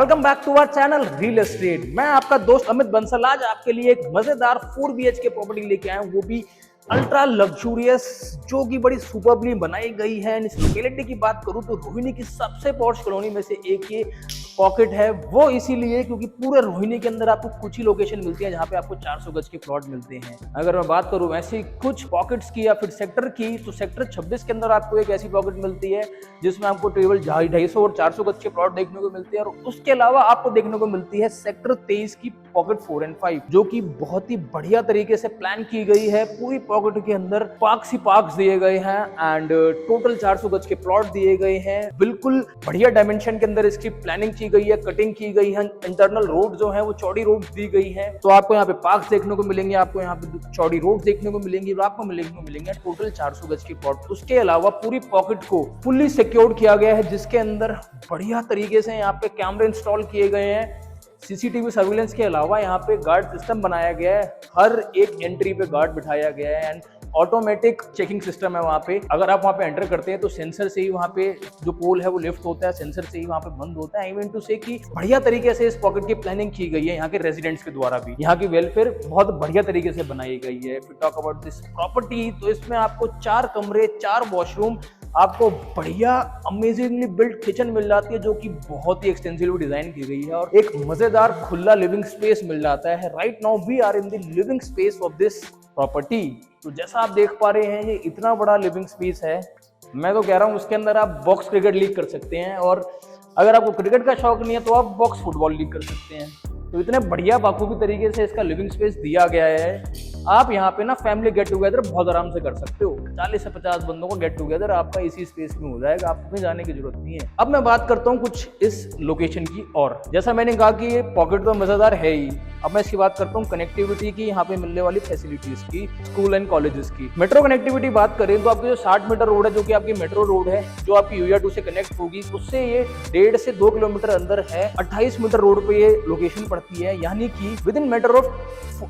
Welcome back to our channel real estate. मैं आपका दोस्त अमित बंसल आज आपके लिए एक मजेदार 4 BHK प्रॉपर्टी लेके आया हूं, वो भी अल्ट्रा लग्जूरियस, जो कि बड़ी सुपरबली बनाई गई है। इस लोकेलिटी की बात करूं तो रोहिणी की सबसे पॉश कॉलोनी में से एक ये पॉकेट है। वो इसीलिए क्योंकि पूरे रोहिणी के अंदर आपको कुछ ही लोकेशन मिलती है जहां पे आपको 400 गज के प्लॉट मिलते हैं। अगर मैं बात करूं ऐसी कुछ पॉकेट्स की या फिर सेक्टर की, तो सेक्टर 26 के अंदर आपको एक ऐसी पॉकेट मिलती है जिसमें आपको केवल 250 और 400 गज के प्लॉट देखने को मिलते हैं। और उसके अलावा आपको देखने को मिलती है सेक्टर 23 की पॉकेट 4 और 5, जो कि बहुत ही बढ़िया तरीके से प्लान की गई है। पूरी पॉकेट के अंदर पार्क्स ही पार्क्स दिए गए हैं एंड टोटल 400 गज के प्लॉट दिए गए हैं। बिल्कुल बढ़िया डायमेंशन के अंदर इसकी प्लानिंग की गई है, कटिंग की गई है। इंटरनल रोड जो है वो चौड़ी रोड दी गई है, तो आपको यहाँ पे पार्क्स देखने को मिलेंगे, आपको यहाँ पे चौड़ी रोड देखने को मिलेंगी और आपको मिलेंगे टोटल 400 गज के प्लॉट। उसके अलावा पूरी पॉकेट को फुल्ली सिक्योर्ड किया गया है, जिसके अंदर बढ़िया तरीके से यहाँ पे कैमरे इंस्टॉल किए गए हैं। सीसीटीवी सर्विलेंस के अलावा यहाँ पे गार्ड सिस्टम बनाया गया है, हर एक एंट्री पे गार्ड बिठाया गया है एंड ऑटोमेटिक चेकिंग सिस्टम है। वहाँ पे अगर आप वहाँ पे एंटर करते हैं तो सेंसर से ही वहाँ पे जो पोल है वो लिफ्ट होता है, सेंसर से ही वहाँ पे बंद होता है। आई मीन टू से कि बढ़िया तरीके से इस पॉकेट की प्लानिंग की गई है यहाँ के रेजिडेंट्स के द्वारा भी। यहाँ की वेलफेयर बहुत बढ़िया तरीके से बनाई गई है। If you talk about this property, तो इसमें आपको 4 कमरे, 4 वॉशरूम, आपको बढ़िया अमेजिंगली बिल्ट किचन मिल जाती है, जो कि बहुत ही एक्सटेंसिव डिजाइन की गई है, और एक मजेदार खुला लिविंग स्पेस मिल जाता है। Right now we are in the living space of this property. तो जैसा आप देख पा रहे हैं, ये इतना बड़ा लिविंग स्पेस है। मैं तो कह रहा हूँ उसके अंदर आप बॉक्स क्रिकेट लीग कर सकते हैं, और अगर आपको क्रिकेट का शौक नहीं है तो आप बॉक्स फुटबॉल लीग कर सकते हैं। तो इतने बढ़िया बाखूबी तरीके से इसका लिविंग स्पेस दिया गया है। आप यहाँ पे ना फैमिली गेट टुगेदर बहुत आराम से कर सकते हो। 40 से 50 बंदों को गेट टुगेदर आपका इसी स्पेस में हो जाएगा, आपको कहीं जाने की जरूरत नहीं है। अब मैं बात करता हूँ कुछ इस लोकेशन की, और जैसा मैंने कहा कि ये पॉकेट तो मजेदार है ही। अब मैं इसकी बात करता हूँ कनेक्टिविटी की, यहाँ पे मिलने वाली फैसिलिटीज की, स्कूल एंड कॉलेजेस की। मेट्रो कनेक्टिविटी बात करें तो आपकी जो 60 मीटर रोड है, जो कि आपकी मेट्रो रोड है, जो आपकी यूया 2 से कनेक्ट होगी, उससे ये 1.5 से 2 किलोमीटर अंदर है। 28 मीटर रोड पे ये लोकेशन पड़ती है, यानी कि within matter of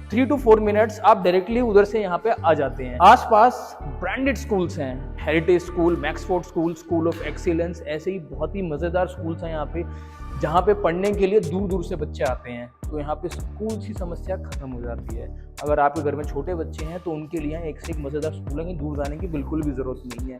3 to 4 minutes आप डायरेक्टली उधर से यहाँ पे आ जाते हैं। आसपास ब्रांडेड स्कूल्स हैं, heritage school, Maxford school, school of excellence, ऐसे ही बहुत ही मजेदार स्कूल्स हैं यहाँ पे, जहाँ पे पढ़ने के लिए दूर दूर से बच्चे आते हैं। तो यहाँ पे स्कूल की समस्या खत्म हो जाती है। अगर आपके घर में छोटे बच्चे हैं तो उनके लिए एक से एक मजेदार स्कूल है, दूर जाने की बिल्कुल भी जरूरत नहीं है।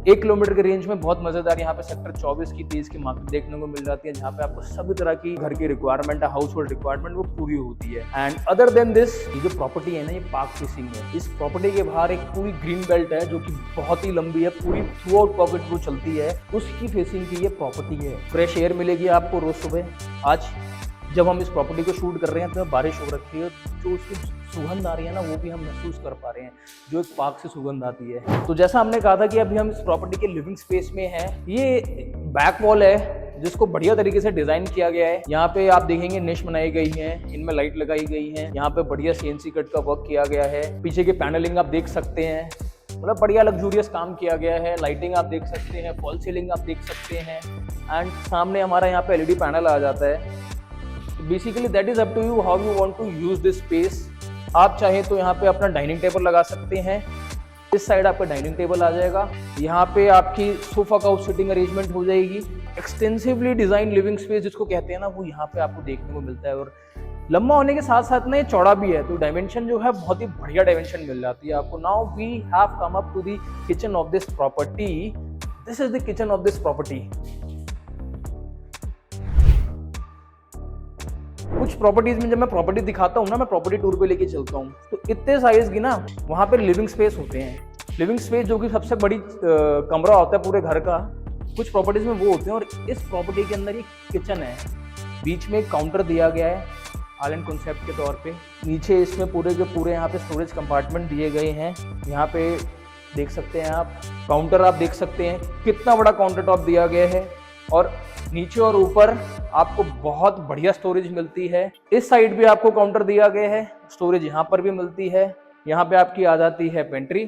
1 किलोमीटर के रेंज में बहुत मजेदार यहाँ पे सेक्टर 24 की 23 की मार्केट देखने को मिल जाती है, जहाँ पे आपको सभी तरह की घर की रिक्वायरमेंट है, हाउस होल्ड रिक्वायरमेंट वो पूरी होती है। एंड अदर देन दिस, ये जो प्रॉपर्टी है ना, ये पार्क फेसिंग है। इस प्रॉपर्टी के बाहर एक पूरी ग्रीन बेल्ट है, जो कि बहुत ही लंबी है, पूरी थ्रू आउट पॉकेट जो चलती है उसकी फेसिंग की ये प्रॉपर्टी है। फ्रेश एयर मिलेगी आपको रोज सुबह। आज जब हम इस प्रॉपर्टी को शूट कर रहे हैं तो बारिश हो रखी है, जो उसकी सुगंध आ रही है ना, वो भी हम महसूस कर पा रहे हैं, जो एक पार्क से सुगंध आती है। तो जैसा हमने कहा था कि अभी हम इस प्रॉपर्टी के लिविंग स्पेस में हैं। ये बैक वॉल है जिसको बढ़िया तरीके से डिजाइन किया गया है। यहाँ पे आप देखेंगे निश बनाई गई है, इनमें लाइट लगाई गई है। यहाँ पे बढ़िया CNC कट का वर्क किया गया है। पीछे की पैनलिंग आप देख सकते हैं, मतलब बढ़िया लग्जूरियस काम किया गया है। लाइटिंग आप देख सकते हैं, फॉल सीलिंग आप देख सकते हैं, एंड सामने हमारा यहाँ पे LED पैनल आ जाता है। Basically that is up to you how you want to use this space. आप चाहें तो यहाँ पे अपना डाइनिंग टेबल लगा सकते हैं। इस साइड आपका डाइनिंग टेबल आ जाएगा, यहाँ पे आपकी सोफा काउच सिटिंग अरेंजमेंट हो जाएगी। एक्सटेंसिवली डिजाइन लिविंग स्पेस जिसको कहते हैं ना, वो यहाँ पे आपको देखने को मिलता है। और लंबा होने के साथ साथ ना ये चौड़ा भी है, तो डायमेंशन जो है बहुत ही बढ़िया डायमेंशन मिल जाती है आपको। Now we have come up to the kitchen of this property. This is the kitchen of this property. कुछ प्रॉपर्टीज में जब मैं प्रॉपर्टी दिखाता हूँ ना, मैं प्रॉपर्टी टूर पे लेके चलता हूँ, तो इतने साइज की ना वहाँ पे लिविंग स्पेस होते हैं। लिविंग स्पेस जो कि सबसे बड़ी कमरा होता है पूरे घर का, कुछ प्रॉपर्टीज में वो होते हैं। और इस प्रॉपर्टी के अंदर एक किचन है, बीच में एक काउंटर दिया गया है आइलैंड कॉन्सेप्ट के तौर पे। नीचे इसमें पूरे के पूरे यहाँ पे स्टोरेज कंपार्टमेंट दिए गए हैं। यहाँ पे देख सकते हैं आप काउंटर, आप देख सकते हैं कितना बड़ा काउंटर टॉप दिया गया है, और नीचे और ऊपर आपको बहुत बढ़िया स्टोरेज मिलती है। इस साइड भी आपको काउंटर दिया गया है, स्टोरेज यहाँ पर भी मिलती है। यहाँ पे आपकी आ जाती है पेंट्री,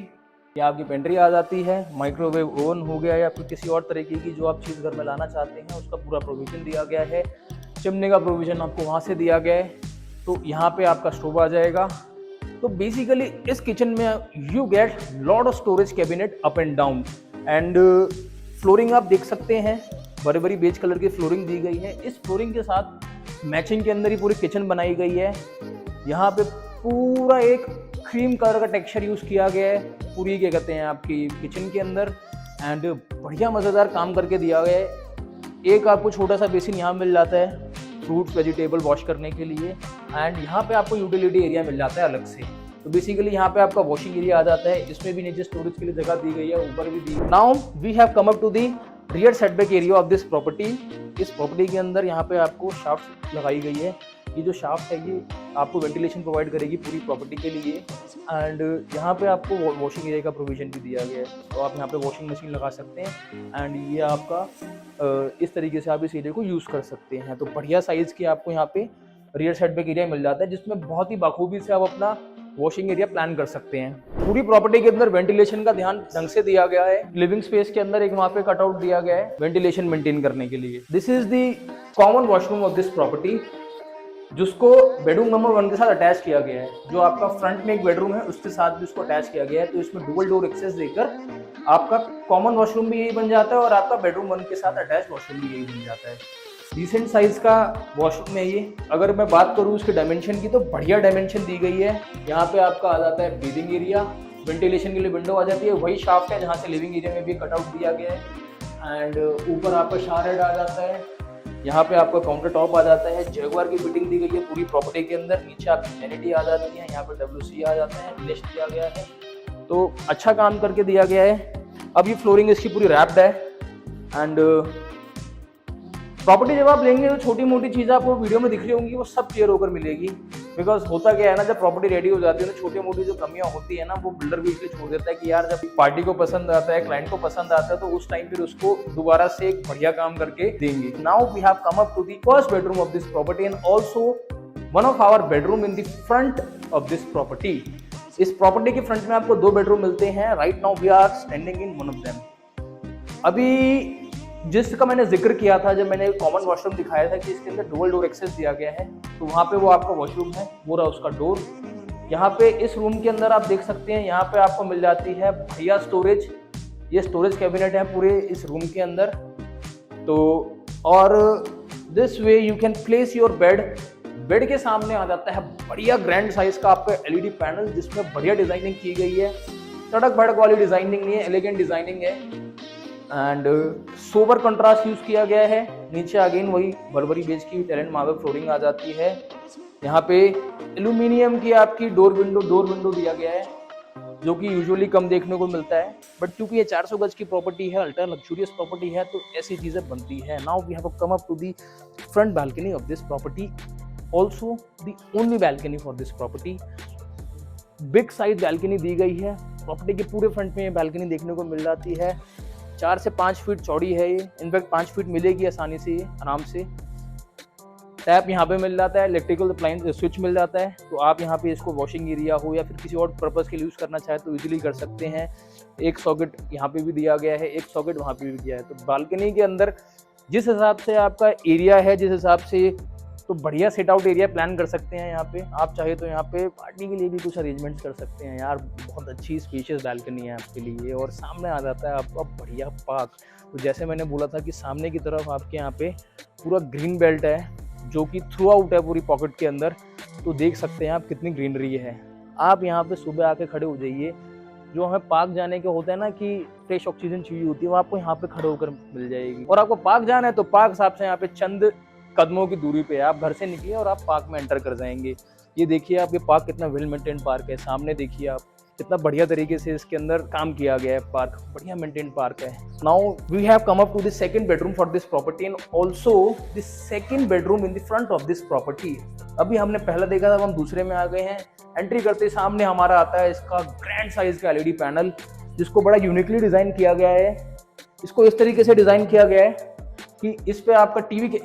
या आपकी पेंट्री आ जाती है। माइक्रोवेव ओवन हो गया या फिर किसी और तरीके की जो आप चीज़ घर में लाना चाहते हैं, उसका पूरा प्रोविजन दिया गया है। चिमनी का प्रोविजन आपको वहाँ से दिया गया है। तो यहाँ पे आपका स्टोव आ जाएगा। तो बेसिकली इस किचन में you get lot of storage cabinet up and down, and flooring आप देख सकते हैं बर्बरी बेज कलर की फ्लोरिंग दी गई है। इस फ्लोरिंग के साथ मैचिंग के अंदर ही पूरी किचन बनाई गई है। यहाँ पे पूरा एक क्रीम कलर का टेक्सचर यूज किया गया है पूरी क्या कहते हैं आपकी किचन के अंदर, एंड बढ़िया मज़ेदार काम करके दिया गया है। एक आपको छोटा सा बेसिन यहाँ मिल जाता है फ्रूट्स वेजिटेबल वॉश करने के लिए, एंड यहाँ पे आपको यूटिलिटी एरिया मिल जाता है अलग से। तो बेसिकली यहाँ पे आपका वॉशिंग एरिया आ जाता है। इसमें भी नीचे स्टोरेज के लिए जगह दी गई है, ऊपर भी दी गई है। Now we have come up to the rear setback area of this property. इस प्रॉपर्टी के अंदर यहाँ पे आपको शाफ्ट लगाई गई है। ये जो शाफ्ट है ये आपको वेंटिलेशन प्रोवाइड करेगी पूरी प्रॉपर्टी के लिए, एंड यहाँ पे आपको वॉशिंग एरिया का प्रोविजन भी दिया गया है। तो आप यहाँ पे वॉशिंग मशीन लगा सकते हैं, एंड ये आपका इस तरीके से आप इस एरिया को यूज़ कर सकते हैं। तो बढ़िया साइज़ की आपको यहाँ पे रियर सेटबैक एरिया मिल जाता है, जिसमें बहुत ही बखूबी से आप अपना वॉशिंग एरिया प्लान कर सकते हैं। पूरी प्रॉपर्टी के अंदर वेंटिलेशन का ध्यान ढंग से दिया गया है। लिविंग स्पेस के अंदर एक वहाँ पे कटआउट दिया गया है वेंटिलेशन मेंटेन करने के लिए। This is the common washroom of this property, जिसको बेडरूम नंबर 1 के साथ अटैच किया गया है। जो आपका फ्रंट में एक बेडरूम है उसके साथ भी उसको अटैच किया गया है। तो इसमें डुअल डोर एक्सेस देकर आपका कॉमन वॉशरूम भी यही बन जाता है और आपका बेडरूम 1 के साथ अटैच वॉशरूम भी यही बन जाता है। डिसेंट साइज का वॉशरूम है ये। अगर मैं बात करूँ उसके डायमेंशन की तो बढ़िया डायमेंशन दी गई है। यहाँ पे आपका आ जाता है ब्रीदिंग एरिया, वेंटिलेशन के लिए विंडो आ जाती है, वही शाफ्ट है जहाँ से लिविंग एरिया में भी कटआउट दिया गया है, एंड ऊपर आपका शावर हेड आ जाता है। यहाँ पे आपका काउंटर टॉप आ जाता है, जगुआर की फिटिंग दी गई है पूरी प्रॉपर्टी के अंदर। नीचे आपकी वैनिटी आ जाती है, यहाँ पे WC आ जाता है, फिनिश दिया गया है। तो अच्छा काम करके दिया गया है। अब ये फ्लोरिंग इसकी पूरी रैप्ड है, एंड प्रॉपर्टी जब आप लेंगे तो छोटी मोटी चीज़ें आपको वीडियो में दिख रही होंगी वो सब क्लियर होकर मिलेगी। बिकॉज होता क्या है ना, जब प्रॉपर्टी रेडी हो जाती है तो छोटी मोटी जो कमियां होती है ना वो बिल्डर भी इसलिए छोड़ देता है कि यार जब पार्टी को पसंद आता है, क्लाइंट को पसंद आता है, तो उस टाइम फिर उसको दोबारा से एक बढ़िया काम करके देंगे। Now we have come up to the first bedroom of this property and also one of our bedroom in the front of this property. इस प्रॉपर्टी के फ्रंट में आपको 2 बेडरूम मिलते हैं। Right now we are standing in one of them. अभी जिसका मैंने जिक्र किया था, जब मैंने कॉमन वॉशरूम दिखाया था कि इसके अंदर डुअल डोर एक्सेस दिया गया है, तो वहाँ पे वो आपका वॉशरूम है, वो रहा उसका डोर। यहाँ पे इस रूम के अंदर आप देख सकते हैं, यहाँ पे आपको मिल जाती है बढ़िया स्टोरेज। ये स्टोरेज कैबिनेट है पूरे इस रूम के अंदर। तो और this way you can place your bed. Bed के सामने आ जाता है बढ़िया ग्रैंड साइज का आपका LED पैनल, जिसमें बढ़िया डिजाइनिंग की गई है। तड़क भड़क वाली डिजाइनिंग नहीं है, एलिगेंट डिजाइनिंग है, एंड सोबर कंट्रास्ट यूज किया गया है। नीचे अगेन वही बर्बरी बेज की टैलेंट मार्बल फ्लोरिंग आ जाती है। यहाँ पे एल्यूमिनियम की आपकी डोर विंडो दिया गया है, जो कि यूजुअली कम देखने को मिलता है, बट क्योंकि ये 400 गज की प्रॉपर्टी है, अल्ट्रा लग्जूरियस प्रॉपर्टी है, तो ऐसी चीजें बनती है। Now we have come up to the front balcony of this property, also the only balcony for this property. Big size balcony दी गई है। प्रॉपर्टी के पूरे फ्रंट में ये बालकनी देखने को मिल जाती है। 4 से 5 फीट चौड़ी है ये, इनफैक्ट 5 फीट मिलेगी आसानी से, आराम से। टैप यहाँ पे मिल जाता है, इलेक्ट्रिकल अप्लायंस स्विच मिल जाता है, तो आप यहाँ पे इसको वॉशिंग एरिया हो या फिर किसी और पर्पस के लिए यूज़ करना चाहे तो इजीली कर सकते हैं। एक सॉकेट यहाँ पे भी दिया गया है, एक सॉकेट वहाँ पे भी दिया है। तो बालकनी के अंदर जिस हिसाब से आपका एरिया है, जिस हिसाब से, तो बढ़िया सेट आउट एरिया प्लान कर सकते हैं। यहाँ पे आप चाहे तो यहाँ पे पार्टी के लिए भी कुछ अरेंजमेंट्स कर सकते हैं। यार बहुत अच्छी स्पेशियस बालकनी है आपके लिए, और सामने आ जाता है आपका बढ़िया पार्क। तो जैसे मैंने बोला था कि सामने की तरफ आपके यहाँ पे पूरा ग्रीन बेल्ट है, जो कि थ्रू आउट है पूरी पॉकेट के अंदर। तो देख सकते हैं आप कितनी ग्रीनरी है। आप यहाँ पे सुबह आके खड़े हो जाइए, जो हमें पार्क जाने के होते हैं ना कि फ्रेश ऑक्सीजन चाहिए होती है, वो आपको यहाँ पे खड़े होकर मिल जाएगी। और आपको पार्क जाना है तो पार्क साहब से यहाँ पे चंद कदमों की दूरी पे है, आप घर से निकलिए और आप पार्क में एंटर कर जाएंगे। ये देखिए आप, ये पार्क कितना वेल मेंटेन पार्क है। सामने देखिए आप, कितना बढ़िया तरीके से इसके अंदर काम किया गया है। पार्क बढ़िया मेंटेन पार्क है। Now we have come up to the second bedroom for this property and also the second bedroom in the front of this property. अभी हमने पहला देखा था, अब हम दूसरे में आ गए हैं। एंट्री करते सामने हमारा आता है इसका ग्रैंड साइज का LED पैनल, जिसको बड़ा यूनिकली डिजाइन किया गया है। इसको इस तरीके से डिजाइन किया गया है कि इस पे आपका टीवी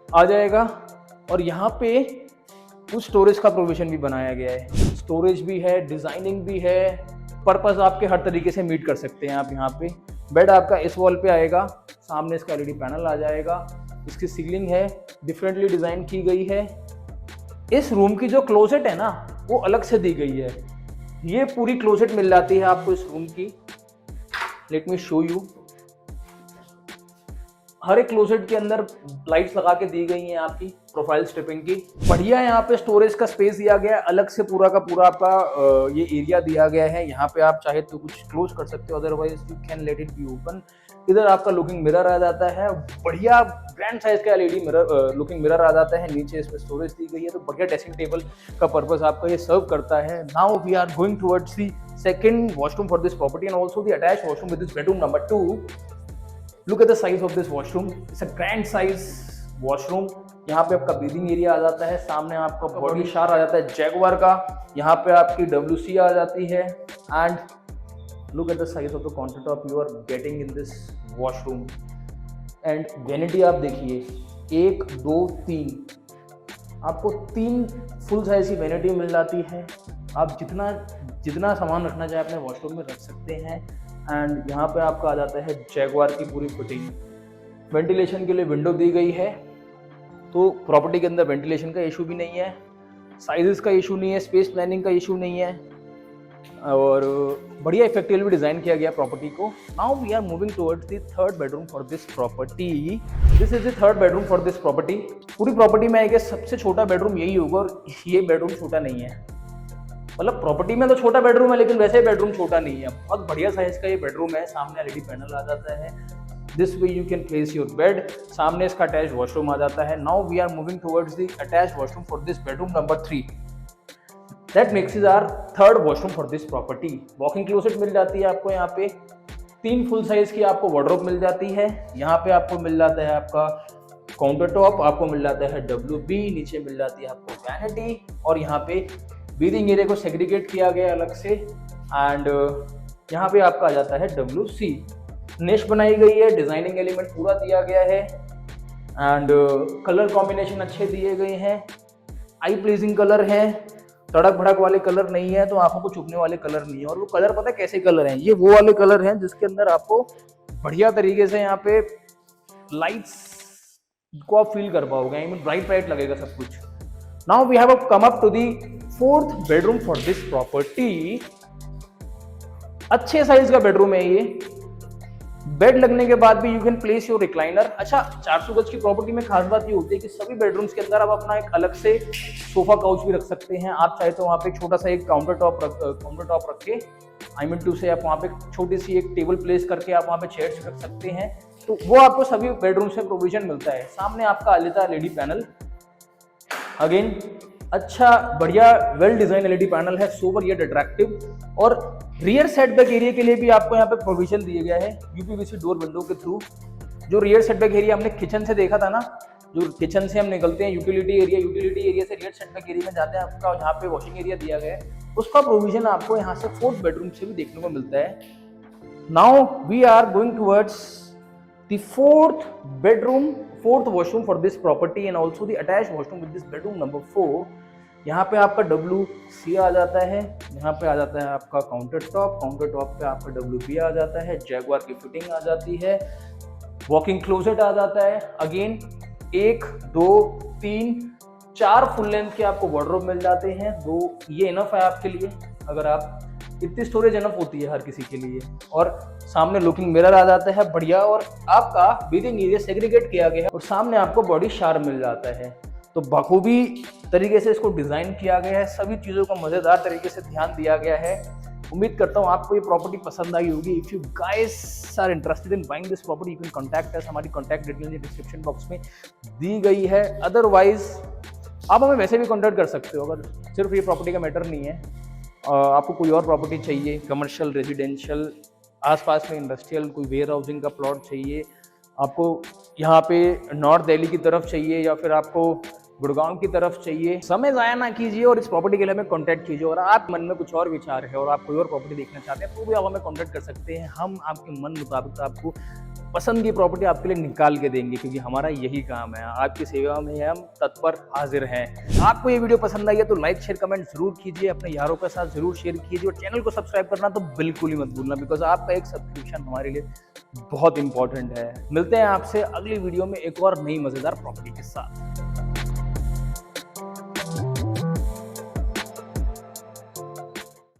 आ जाएगा, और यहाँ पे कुछ स्टोरेज का प्रोविजन भी बनाया गया है। स्टोरेज भी है, डिजाइनिंग भी है, पर्पस आपके हर तरीके से मीट कर सकते हैं आप। यहाँ पे बेड आपका इस वॉल पे आएगा, सामने इसका LED पैनल आ जाएगा। इसकी सीलिंग है, डिफरेंटली डिजाइन की गई है। इस रूम की जो क्लोजेट है ना, वो अलग से दी गई है। ये पूरी क्लोजेट मिल जाती है आपको इस रूम की। Let me show you. हर एक क्लोजेट के अंदर लाइट्स लगा के दी गई हैं आपकी प्रोफाइल स्ट्रिपिंग की। बढ़िया यहाँ पे स्टोरेज का स्पेस दिया गया है, अलग से पूरा का पूरा आपका ये एरिया दिया गया है। यहाँ पे आप चाहे तो कुछ क्लोज कर सकते हो, otherwise you can let it be open. इधर आपका लुकिंग मिरर आ जाता है, बढ़िया ब्रांड साइज का एलईडी मिरर लुकिंग मिरर आ जाता है। नीचे इसमें स्टोरेज दी गई है, तो बढ़िया ड्रेसिंग टेबल का पर्पस आपका ये सर्व करता है। Now we are going towards the second washroom for this property and also the attached washroom with this bedroom number 2। Look at the size of this washroom. It's a grand size washroom. यहाँ पे आपका breathing area आ जाता है, सामने आपका body शार आ जाता है जैगुआर का, यहाँ पे आपकी WC आ जाती है। And look at the size of the counter top you are getting in this washroom. And vanity आप देखिए, 1 2 3, आपको 3 फुल साइज की वैनिटी मिल जाती है। आप जितना सामान रखना चाहे अपने वॉशरूम में रख सकते हैं। एंड यहाँ पे आपका आ जाता है जैगुआर की पूरी फिटिंग। वेंटिलेशन के लिए विंडो दी गई है, तो प्रॉपर्टी के अंदर वेंटिलेशन का इशू भी नहीं है, साइजेस का इशू नहीं है, स्पेस प्लानिंग का इशू नहीं है, और बढ़िया इफेक्टिवली डिजाइन किया गया प्रॉपर्टी को। Now we are moving towards the third bedroom for this property. This is the third bedroom for this property. पूरी प्रॉपर्टी में आई गेस सबसे छोटा बेडरूम यही होगा, और ये बेडरूम छोटा नहीं है। मतलब प्रॉपर्टी में तो छोटा बेडरूम है, लेकिन वैसे बेडरूम छोटा नहीं है, बहुत बढ़िया साइज का ये बेडरूम है। सामने एलईडी पैनल आ जाता है, this way you can place your bed. सामने इसका अटैच वॉशरूम आ जाता है। Now we are moving towards the attach washroom for this bedroom number 3। That makes is our third washroom for this property. Walking closet मिल जाती है आपको, यहाँ पे 3 फुल साइज की आपको वार्डरोब मिल जाती है। यहाँ पे आपको मिल जाता है आपका काउंटर टॉप, आपको मिल जाता है WB, नीचे मिल जाती है आपको वैनिटी, और यहाँ पे ब्रीदिंग एरिया को सेग्रीगेट किया गया अलग से। एंड यहाँ पे आपका आ जाता है WC। निश बनाई गई है, डिजाइनिंग एलिमेंट पूरा दिया गया है। एंड कलर कॉम्बिनेशन अच्छे दिए गए हैं, आई प्लीजिंग कलर है, तड़क भड़क वाले कलर नहीं है, तो आंखों को चुभने वाले कलर नहीं है। और वो कलर पता है कैसे कलर हैं, ये वो वाले कलर हैं जिसके अंदर आपको बढ़िया तरीके से यहाँ पे लाइट्स को आप फील कर पाओगे, आई मीन ब्राइट ब्राइट लगेगा सब कुछ। Now we have come up to the fourth bedroom for this property. अच्छे साइज का बेडरूम है ये। बेड लगने के बाद भी you can place your recliner. अच्छा, 400 गज की प्रॉपर्टी में खास बात ये होती है कि सभी बेडरूम्स के अंदर आप अपना एक अलग से सोफा काउच भी रख सकते हैं। आप चाहे तो वहाँ पे छोटा सा एक काउंटर टॉप रख के, आई मीन टू से आप वहाँ पे छोटी सी एक टेबल प्लेस करके आप वहाँ पे चेयर्स रख सकते हैं। तो वो आपको सभी बेडरूम्स में प्रोविजन मिलता है। सामने आपका लेता एलईडी पैनल, अगेन अच्छा बढ़िया वेल डिजाइन एलईडी पैनल है, सोबर येट अट्रैक्टिव। और रियर सेटबैक एरिया के लिए भी आपको यहाँ पे प्रोविजन दिया गया है यूपीवीसी डोर विंडो के थ्रू। जो रियर सेटबैक एरिया हमने किचन से देखा था ना, जो किचन से हम निकलते हैं यूटिलिटी एरिया से रियर सेटबैक एरिया में जाते हैं, आपका जहाँ पे वॉशिंग एरिया दिया गया है, उसका प्रोविजन आपको यहाँ से फोर्थ बेडरूम से भी देखने को मिलता है। Now we are going towards the fourth washroom for this property and also the attached washroom with this bedroom number 4। यहाँ पे आपका WC आ जाता है, यहाँ पे आ जाता है आपका काउंटर टॉप पे आपका WB आ जाता है, जैगुआर की फिटिंग आ जाती है, वॉकिंग क्लोजेट आ जाता है। अगेन 1 2 3 4 फुल लेंथ के आपको वार्डरोब मिल जाते हैं। 2 ये इनफ है आपके लिए, अगर आप इतनी स्टोरेज इनफ होती है हर किसी के लिए। और सामने लुकिंग मिरर आ जाता है बढ़िया, और आपका ब्रीदिंग एरिया सेग्रीगेट किया गया है, और सामने आपको बॉडी शार मिल जाता है। तो बखूबी तरीके से इसको डिजाइन किया गया है, सभी चीजों को मजेदार तरीके से ध्यान दिया गया है। उम्मीद करता हूँ आपको ये प्रॉपर्टी पसंद आई होगी। If you guys are interested in buying this property, you can contact us. हमारी कॉन्टैक्ट डिटेल डिस्क्रिप्शन बॉक्स में दी गई है। अदरवाइज आप हमें वैसे भी कॉन्टैक्ट कर सकते हो, अगर सिर्फ ये प्रॉपर्टी का मैटर नहीं है, आपको कोई और प्रॉपर्टी चाहिए, कमर्शियल, रेजिडेंशियल, आसपास में इंडस्ट्रियल, कोई वेयर हाउसिंग का प्लॉट चाहिए, आपको यहाँ पे नॉर्थ दिल्ली की तरफ चाहिए, या फिर आपको गुड़गांव की तरफ चाहिए, समय ज़ाया ना कीजिए और इस प्रॉपर्टी के लिए हमें कॉन्टैक्ट कीजिए। और आप मन में कुछ और विचार है और आप कोई और प्रॉपर्टी देखना चाहते हैं, तो भी आप हमें कॉन्टैक्ट कर सकते हैं। हम आपके मन मुताबिक आपको पसंद की प्रॉपर्टी आपके लिए निकाल के देंगे, क्योंकि हमारा यही काम है, आपकी सेवा में हम तत्पर हाजिर हैं। आपको ये वीडियो पसंद आई है तो लाइक शेयर कमेंट जरूर कीजिए, अपने यारों के साथ जरूर शेयर कीजिए, और चैनल को सब्सक्राइब करना तो बिल्कुल ही मत भूलना, बिकॉज आपका एक सब्सक्रिप्शन हमारे लिए बहुत इंपॉर्टेंट है। मिलते हैं आपसे अगली वीडियो में एक और नई मजेदार प्रॉपर्टी के साथ।